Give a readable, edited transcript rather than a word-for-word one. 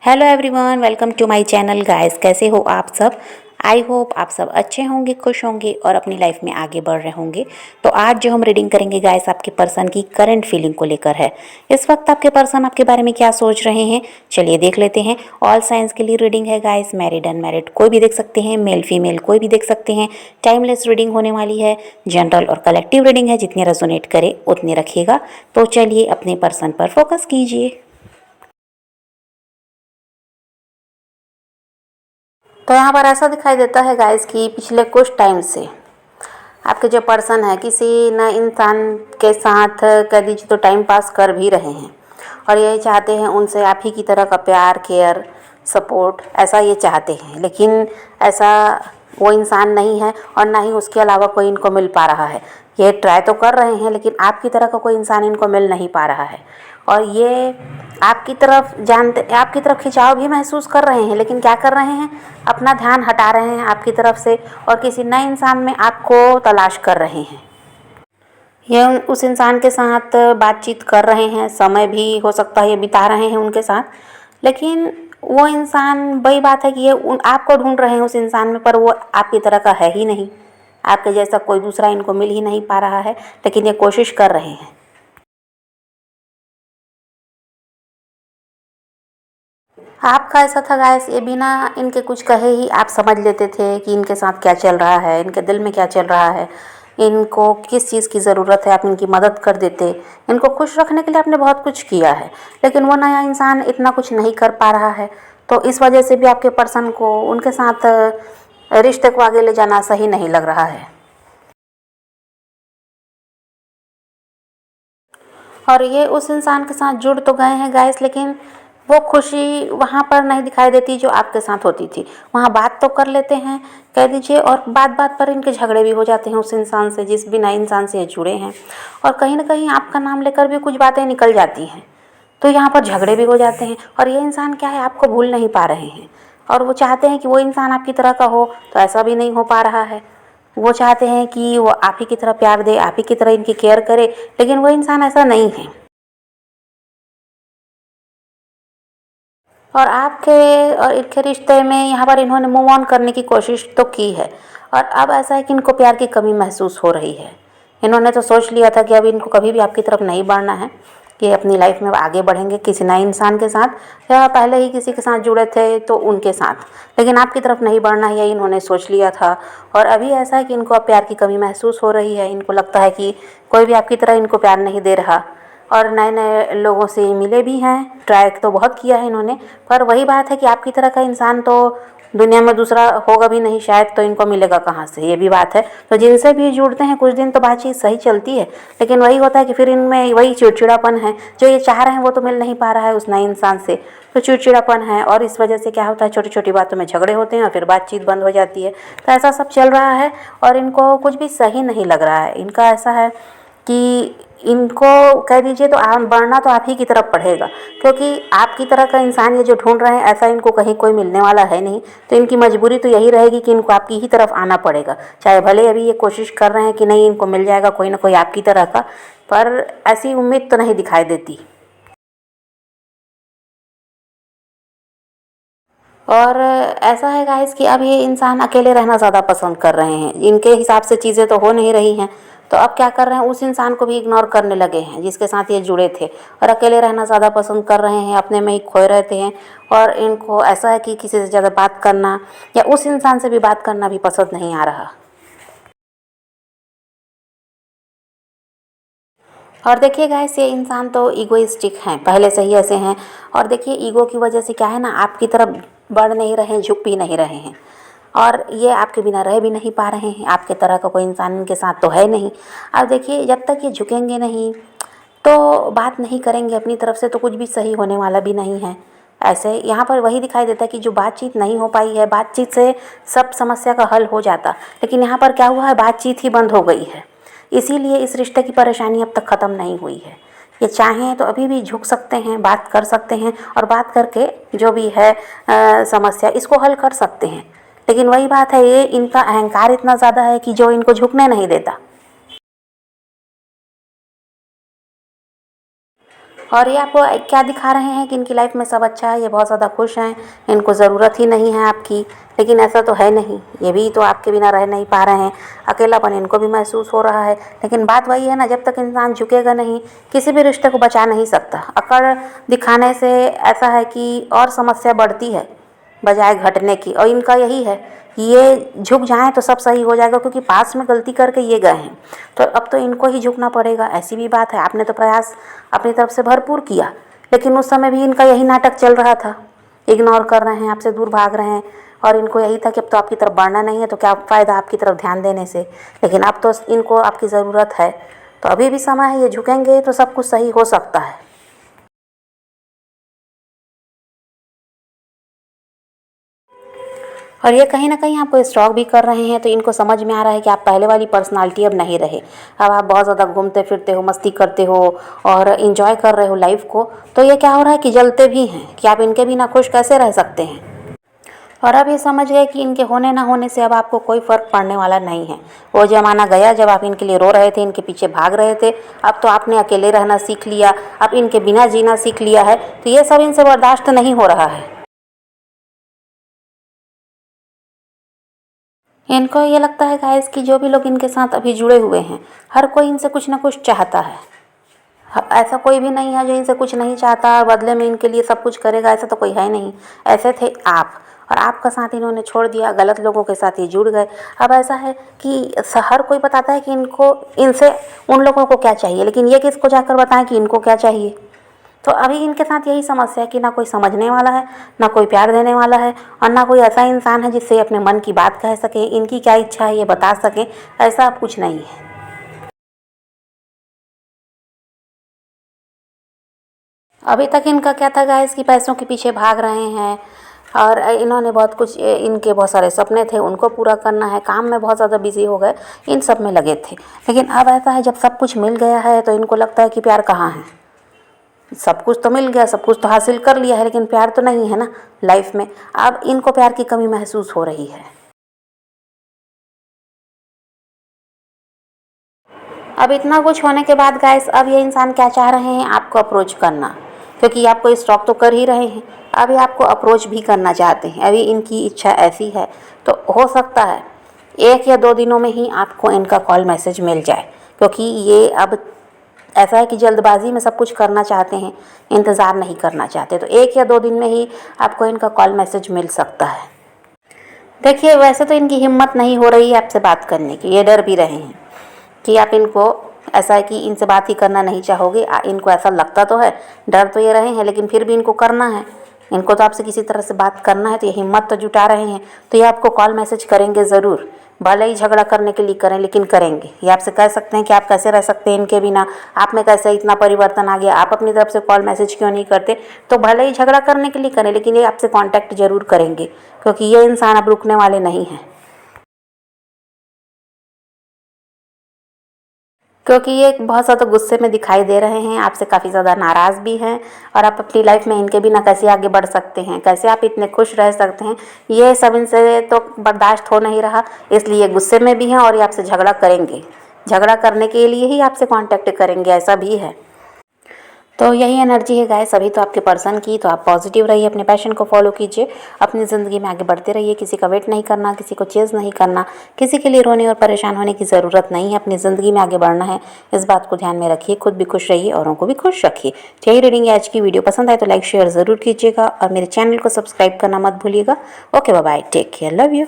Hello everyone, welcome to my channel guys. कैसे हो आप सब? आई होप आप सब अच्छे होंगे, खुश होंगे और अपनी लाइफ में आगे बढ़ रहे होंगे। तो आज जो हम रीडिंग करेंगे गाइस, आपके पर्सन की करंट फीलिंग को लेकर है। इस वक्त आपके पर्सन आपके बारे में क्या सोच रहे हैं, चलिए देख लेते हैं। ऑल साइंस के लिए रीडिंग है गाइस, मैरिड अनमैरिड कोई भी देख सकते हैं, मेल फीमेल कोई भी देख सकते हैं। टाइमलेस रीडिंग होने वाली है, जनरल और कलेक्टिव रीडिंग है, जितने रेजोनेट करे उतने रखिएगा। तो चलिए अपने पर्सन पर फोकस कीजिए। तो यहाँ पर ऐसा दिखाई देता है गाइस कि पिछले कुछ टाइम से आपके जो पर्सन है किसी न इंसान के साथ कह दीजिए तो टाइम पास कर भी रहे हैं और यही चाहते हैं उनसे आप ही की तरह का प्यार, केयर, सपोर्ट, ऐसा ये चाहते हैं। लेकिन ऐसा वो इंसान नहीं है और ना ही उसके अलावा कोई इनको मिल पा रहा है। ये ट्राई तो कर रहे हैं लेकिन आपकी तरह का कोई इंसान इनको मिल नहीं पा रहा है और ये आपकी तरफ खिंचाव भी महसूस कर रहे हैं। लेकिन क्या कर रहे हैं, अपना ध्यान हटा रहे हैं आपकी तरफ से और किसी नए इंसान में आपको तलाश कर रहे हैं। ये उस इंसान के साथ बातचीत कर रहे हैं, समय भी हो सकता है ये बिता रहे हैं उनके साथ। लेकिन वो इंसान, वही बात है कि ये आपको ढूंढ रहे हैं उस इंसान में, पर वो आपकी तरह का है ही नहीं। आपके जैसा कोई दूसरा इनको मिल ही नहीं पा रहा है, लेकिन ये कोशिश कर रहे हैं। आपका ऐसा था गाइस, ये बिना इनके कुछ कहे ही आप समझ लेते थे कि इनके साथ क्या चल रहा है, इनके दिल में क्या चल रहा है, इनको किस चीज़ की ज़रूरत है। आप इनकी मदद कर देते, इनको खुश रखने के लिए आपने बहुत कुछ किया है। लेकिन वो नया इंसान इतना कुछ नहीं कर पा रहा है, तो इस वजह से भी आपके पर्सन को उनके साथ रिश्ते को आगे ले जाना सही नहीं लग रहा है। और ये उस इंसान के साथ जुड़ तो गए हैं गाइस, लेकिन वो खुशी वहाँ पर नहीं दिखाई देती जो आपके साथ होती थी। वहाँ बात तो कर लेते हैं कह दीजिए, और बात बात पर इनके झगड़े भी हो जाते हैं उस इंसान से जिस भी नए इंसान से ये जुड़े हैं। और कहीं ना कहीं आपका नाम लेकर भी कुछ बातें निकल जाती हैं, तो यहाँ पर झगड़े भी हो जाते हैं। और ये इंसान क्या है, आपको भूल नहीं पा रहे हैं और वो चाहते हैं कि वो इंसान आपकी तरह का हो, तो ऐसा भी नहीं हो पा रहा है। वो चाहते हैं कि वो आप ही की तरह प्यार दे, आप ही की तरह इनकी केयर करे, लेकिन वो इंसान ऐसा नहीं है। और आपके और इनके रिश्ते में यहाँ पर इन्होंने मूव ऑन करने की कोशिश तो की है और अब ऐसा है कि इनको प्यार की कमी महसूस हो रही है। इन्होंने तो सोच लिया था कि अब इनको कभी भी आपकी तरफ नहीं बढ़ना है, कि अपनी लाइफ में आगे बढ़ेंगे किसी नए इंसान के साथ, या पहले ही किसी के साथ जुड़े थे तो उनके साथ, लेकिन आपकी तरफ नहीं बढ़ना है, यही इन्होंने सोच लिया था। और अभी ऐसा है कि इनको अब प्यार की कमी महसूस हो रही है। इनको लगता है कि कोई भी आपकी तरह इनको प्यार नहीं दे रहा और नए नए लोगों से मिले भी हैं, ट्राई तो बहुत किया है इन्होंने, पर वही बात है कि आपकी तरह का इंसान तो दुनिया में दूसरा होगा भी नहीं शायद, तो इनको मिलेगा कहाँ से, ये भी बात है। तो जिनसे भी जुड़ते हैं कुछ दिन तो बातचीत सही चलती है, लेकिन वही होता है कि फिर इनमें वही चिड़चिड़ापन है। जो ये चाह रहे हैं वो तो मिल नहीं पा रहा है उस नए इंसान से, तो चिड़चिड़ापन है और इस वजह से क्या होता है, छोटी छोटी बातों में झगड़े होते हैं और फिर बातचीत बंद हो जाती है। तो ऐसा सब चल रहा है और इनको कुछ भी सही नहीं लग रहा है। इनका ऐसा है कि इनको कह दीजिए तो बढ़ना तो आप ही की तरफ पड़ेगा, क्योंकि आपकी तरह का इंसान ये जो ढूंढ रहे हैं ऐसा इनको कहीं कोई मिलने वाला है नहीं। तो इनकी मजबूरी तो यही रहेगी कि इनको आपकी ही तरफ आना पड़ेगा, चाहे भले अभी ये कोशिश कर रहे हैं कि नहीं इनको मिल जाएगा कोई ना कोई आपकी तरह का, पर ऐसी उम्मीद तो नहीं दिखाई देती। और ऐसा है गाइस कि अब ये इंसान अकेले रहना ज़्यादा पसंद कर रहे हैं। इनके हिसाब से चीज़ें तो हो नहीं रही हैं, तो अब क्या कर रहे हैं, उस इंसान को भी इग्नोर करने लगे हैं जिसके साथ ये जुड़े थे और अकेले रहना ज़्यादा पसंद कर रहे हैं, अपने में ही खोए रहते हैं। और इनको ऐसा है कि किसी से ज़्यादा बात करना या उस इंसान से भी बात करना भी पसंद नहीं आ रहा। और देखिए गाइस, ये इंसान तो ईगोइस्टिक हैं, पहले से ही ऐसे हैं। और देखिए ईगो की वजह से क्या है ना, आपकी तरफ बढ़ नहीं रहे हैं, झुक भी नहीं रहे हैं और ये आपके बिना रह भी नहीं पा रहे हैं। आपके तरह का कोई इंसान इनके साथ तो है नहीं। अब देखिए, जब तक ये झुकेंगे नहीं, तो बात नहीं करेंगे अपनी तरफ से, तो कुछ भी सही होने वाला भी नहीं है। ऐसे यहाँ पर वही दिखाई देता है कि जो बातचीत नहीं हो पाई है, बातचीत से सब समस्या का हल हो जाता, लेकिन यहाँ पर क्या हुआ है, बातचीत ही बंद हो गई है। इसीलिए इस रिश्ते की परेशानी अब तक ख़त्म नहीं हुई है। ये चाहें तो अभी भी झुक सकते हैं, बात कर सकते हैं और बात करके जो भी है समस्या, इसको हल कर सकते हैं। लेकिन वही बात है, ये इनका अहंकार इतना ज़्यादा है कि जो इनको झुकने नहीं देता। और ये आपको क्या दिखा रहे हैं कि इनकी लाइफ में सब अच्छा है, ये बहुत ज़्यादा खुश हैं, इनको ज़रूरत ही नहीं है आपकी। लेकिन ऐसा तो है नहीं, ये भी तो आपके बिना रह नहीं पा रहे हैं, अकेलापन इनको भी महसूस हो रहा है। लेकिन बात वही है ना, जब तक इंसान झुकेगा नहीं, किसी भी रिश्ते को बचा नहीं सकता। अकड़ दिखाने से ऐसा है कि और समस्या बढ़ती है बजाय घटने की। और इनका यही है, ये झुक जाएं तो सब सही हो जाएगा, क्योंकि पास में गलती करके ये गए हैं, तो अब तो इनको ही झुकना पड़ेगा। ऐसी भी बात है, आपने तो प्रयास अपनी तरफ से भरपूर किया, लेकिन उस समय भी इनका यही नाटक चल रहा था, इग्नोर कर रहे हैं, आपसे दूर भाग रहे हैं। और इनको यही था कि अब तो आपकी तरफ बढ़ना नहीं है, तो क्या फ़ायदा आपकी तरफ ध्यान देने से। लेकिन अब तो इनको आपकी ज़रूरत है, तो अभी भी समय है, ये झुकेंगे तो सब कुछ सही हो सकता है। और ये कहीं ना कहीं आपको स्टॉक भी कर रहे हैं, तो इनको समझ में आ रहा है कि आप पहले वाली पर्सनालिटी अब नहीं रहे। अब आप बहुत ज़्यादा घूमते फिरते हो, मस्ती करते हो और इन्जॉय कर रहे हो लाइफ को। तो ये क्या हो रहा है कि जलते भी हैं कि आप इनके बिना खुश कैसे रह सकते हैं। और अब ये समझ गए कि इनके होने ना होने से अब आपको कोई फ़र्क पड़ने वाला नहीं है। वो ज़माना गया जब आप इनके लिए रो रहे थे, इनके पीछे भाग रहे थे। अब तो आपने अकेले रहना सीख लिया, अब इनके बिना जीना सीख लिया है, तो ये सब इनसे बर्दाश्त नहीं हो रहा है। इनको ये लगता है गाइस कि जो भी लोग इनके साथ अभी जुड़े हुए हैं, हर कोई इनसे कुछ ना कुछ चाहता है। ऐसा कोई भी नहीं है जो इनसे कुछ नहीं चाहता और बदले में इनके लिए सब कुछ करेगा, ऐसा तो कोई है नहीं। ऐसे थे आप, और आपका साथ इन्होंने छोड़ दिया, गलत लोगों के साथ ये जुड़ गए। अब ऐसा है कि हर कोई बताता है कि इनको इनसे उन लोगों को क्या चाहिए, लेकिन ये किसको जाकर बताएं कि इनको क्या चाहिए। तो अभी इनके साथ यही समस्या है कि ना कोई समझने वाला है, ना कोई प्यार देने वाला है, और ना कोई ऐसा इंसान है जिससे अपने मन की बात कह सके, इनकी क्या इच्छा है ये बता सके। ऐसा अब कुछ नहीं है। अभी तक इनका क्या था गाइस कि पैसों के पीछे भाग रहे हैं, और इन्होंने बहुत कुछ, इनके बहुत सारे सपने थे उनको पूरा करना है, काम में बहुत ज़्यादा बिजी हो गए, इन सब में लगे थे। लेकिन अब ऐसा है, जब सब कुछ मिल गया है तो इनको लगता है कि प्यार कहाँ है। सब कुछ तो मिल गया, सब कुछ तो हासिल कर लिया है, लेकिन प्यार तो नहीं है ना लाइफ में। अब इनको प्यार की कमी महसूस हो रही है। अब इतना कुछ होने के बाद गाइस, अब ये इंसान क्या चाह रहे हैं, आपको अप्रोच करना, क्योंकि आपको स्टॉक तो कर ही रहे हैं, अभी आपको अप्रोच भी करना चाहते हैं। अभी इनकी इच्छा ऐसी है, तो हो सकता है 1 या 2 दिनों में ही आपको इनका कॉल मैसेज मिल जाए, क्योंकि ये अब ऐसा है कि जल्दबाजी में सब कुछ करना चाहते हैं, इंतज़ार नहीं करना चाहते। तो 1 या 2 दिन में ही आपको इनका कॉल मैसेज मिल सकता है। देखिए, वैसे तो इनकी हिम्मत नहीं हो रही है आपसे बात करने की, ये डर भी रहे हैं कि आप इनको, ऐसा है कि इनसे बात ही करना नहीं चाहोगे। इनको ऐसा लगता तो है, डर तो ये रहे हैं, लेकिन फिर भी इनको करना है, इनको तो आपसे किसी तरह से बात करना है, तो ये हिम्मत तो जुटा रहे हैं। तो ये आपको कॉल मैसेज करेंगे ज़रूर, भले ही झगड़ा करने के लिए करें, लेकिन करेंगे। ये आपसे कह सकते हैं कि आप कैसे रह सकते हैं इनके बिना, आप में कैसे इतना परिवर्तन आ गया, आप अपनी तरफ से कॉल मैसेज क्यों नहीं करते। तो भले ही झगड़ा करने के लिए करें, लेकिन ये आपसे कांटेक्ट ज़रूर करेंगे, क्योंकि ये इंसान अब रुकने वाले नहीं हैं। क्योंकि ये बहुत ज़्यादा गुस्से में दिखाई दे रहे हैं, आपसे काफ़ी ज़्यादा नाराज़ भी हैं, और आप अपनी लाइफ में इनके बिना कैसे आगे बढ़ सकते हैं, कैसे आप इतने खुश रह सकते हैं, ये सब इनसे तो बर्दाश्त हो नहीं रहा। इसलिए ये गुस्से में भी हैं और ये आपसे झगड़ा करेंगे, झगड़ा करने के लिए ही आपसे कांटेक्ट करेंगे, ऐसा भी है। तो यही एनर्जी है गाइस अभी तो आपके पर्सन की। तो आप पॉजिटिव रहिए, अपने पैशन को फॉलो कीजिए, अपनी ज़िंदगी में आगे बढ़ते रहिए। किसी का वेट नहीं करना, किसी को चेज़ नहीं करना, किसी के लिए रोने और परेशान होने की ज़रूरत नहीं है। अपनी ज़िंदगी में आगे बढ़ना है, इस बात को ध्यान में रखिए। खुद भी खुश रहिए, औरों को भी खुश रखिए। तो यही रीडिंग है आज की। वीडियो पसंद आए तो लाइक शेयर ज़रूर कीजिएगा, और मेरे चैनल को सब्सक्राइब करना मत भूलिएगा। Okay, bye bye, take care, love you.